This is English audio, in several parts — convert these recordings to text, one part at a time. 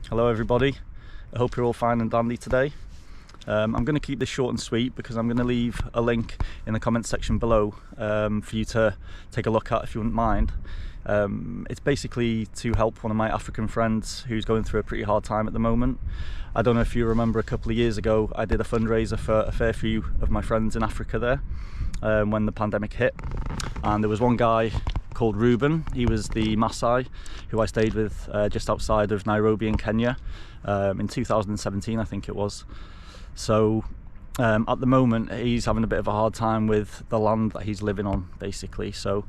Hello everybody, I hope you're all fine and dandy today. I'm going to keep this short and sweet because I'm going to leave a link in the comment section below for you to take a look at if you wouldn't mind. It's basically to help one of my African friends who's going through a pretty hard time at the moment. I don't know if you remember, a couple of years ago I did a fundraiser for a fair few of my friends in Africa there when the pandemic hit, and there was one guy called Ruben. He was the Maasai who I stayed with just outside of Nairobi in Kenya in 2017, I think it was. So at the moment he's having a bit of a hard time with the land that he's living on, basically. So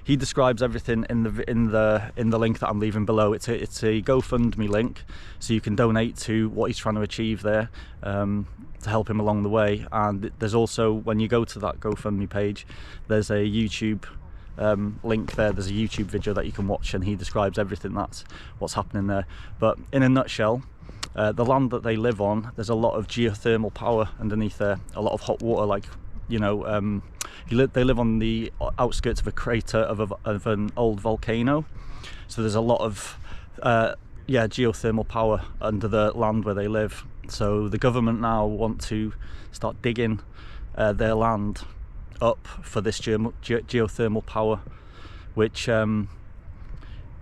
he describes everything in the link that I'm leaving below. It's a GoFundMe link, so you can donate to what he's trying to achieve there to help him along the way. And there's also, when you go to that GoFundMe page, there's a YouTube link there. There's a YouTube video that you can watch, and he describes everything that's what's happening there. But in a nutshell, the land that they live on, there's a lot of geothermal power underneath there, a lot of hot water, like, you know, they live on the outskirts of a crater of an old volcano, so there's a lot of geothermal power under the land where they live. So the government now want to start digging their land up for this geothermal power, which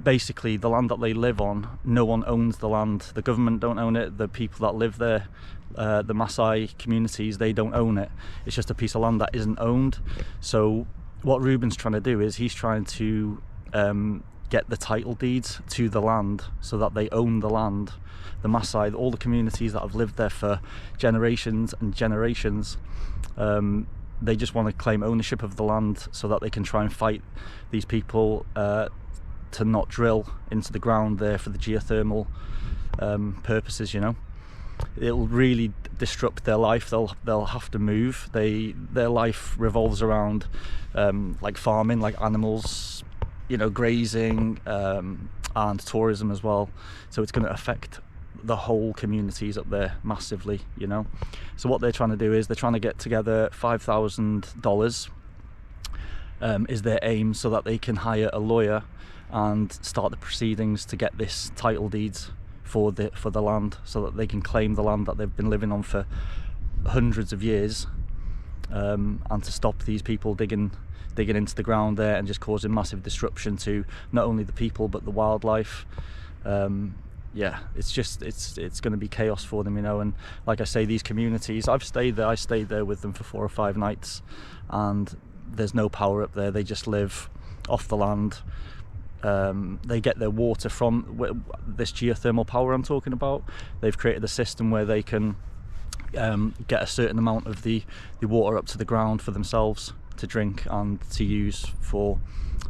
basically, the land that they live on, no one owns the land. The government don't own it. The people that live there, the Maasai communities, they don't own it. It's just a piece of land that isn't owned. So what Ruben's trying to do is he's trying to get the title deeds to the land so that they own the land. The Maasai, all the communities that have lived there for generations and generations, they just want to claim ownership of the land so that they can try and fight these people to not drill into the ground there for the geothermal purposes. You know, it'll really disrupt their life. They'll have to move. Their life revolves around like farming, like animals, you know, grazing, and tourism as well. So it's going to affect the whole communities up there massively, you know. So what they're trying to do is they're trying to get together $5,000 is their aim, so that they can hire a lawyer and start the proceedings to get this title deeds for the land, so that they can claim the land that they've been living on for hundreds of years, and to stop these people digging into the ground there and just causing massive disruption to not only the people but the wildlife. Yeah, it's going to be chaos for them, you know. And like I say, these communities, I stayed there with them for 4 or 5 nights, and there's no power up there. They just live off the land. They get their water from this geothermal power I'm talking about. They've created a system where they can get a certain amount of the water up to the ground for themselves to drink and to use for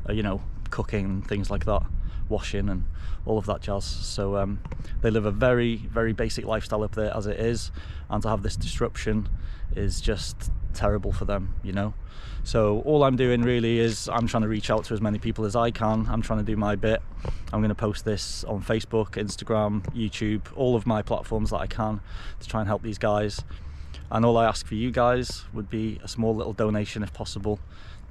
you know, cooking and things like that, washing and all of that jazz. So they live a very, very basic lifestyle up there as it is, and to have this disruption is just terrible for them, you know. So all I'm doing really is I'm trying to reach out to as many people as I can. I'm trying to do my bit. I'm going to post this on Facebook, Instagram, YouTube, all of my platforms that I can to try and help these guys. And all I ask for you guys would be a small little donation, if possible,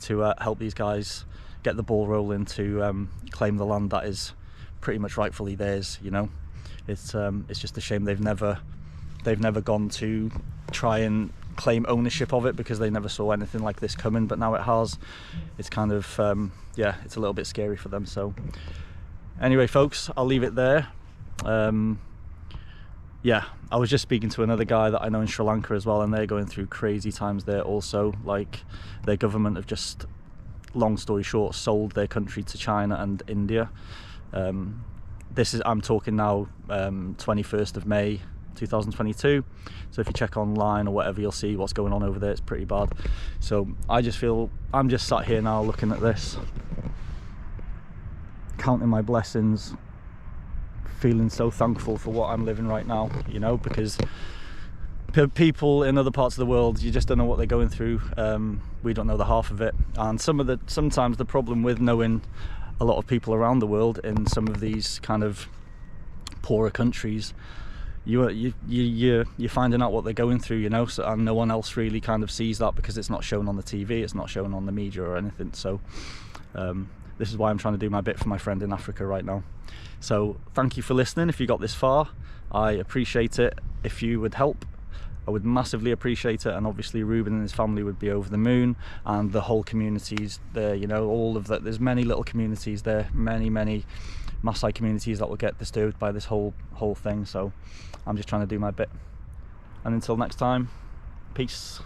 to help these guys get the ball rolling to claim the land that is pretty much rightfully theirs, you know. It's just a shame they've never gone to try and claim ownership of it, because they never saw anything like this coming, but now it has. It's kind of yeah, it's a little bit scary for them. So anyway, folks, I'll leave it there. Yeah, I was just speaking to another guy that I know in Sri Lanka as well, and they're going through crazy times there also. Like, their government have just, long story short, sold their country to China and India. I'm talking now 21st of May 2022, so if you check online or whatever, you'll see what's going on over there. It's pretty bad. So I just feel, I'm just sat here now looking at this, counting my blessings, feeling so thankful for what I'm living right now, you know, because people in other parts of the world, you just don't know what they're going through. We don't know the half of it. And sometimes the problem with knowing a lot of people around the world in some of these kind of poorer countries, you're finding out what they're going through, you know. So, and no one else really kind of sees that, because it's not shown on the TV, it's not shown on the media or anything. So this is why I'm trying to do my bit for my friend in Africa right now. So thank you for listening. If you got this far, I appreciate it. If you would help, I would massively appreciate it, and obviously Ruben and his family would be over the moon, and the whole communities there, you know, all of that. There's many little communities there, many Maasai communities that will get disturbed by this whole thing. So I'm just trying to do my bit, and until next time, peace.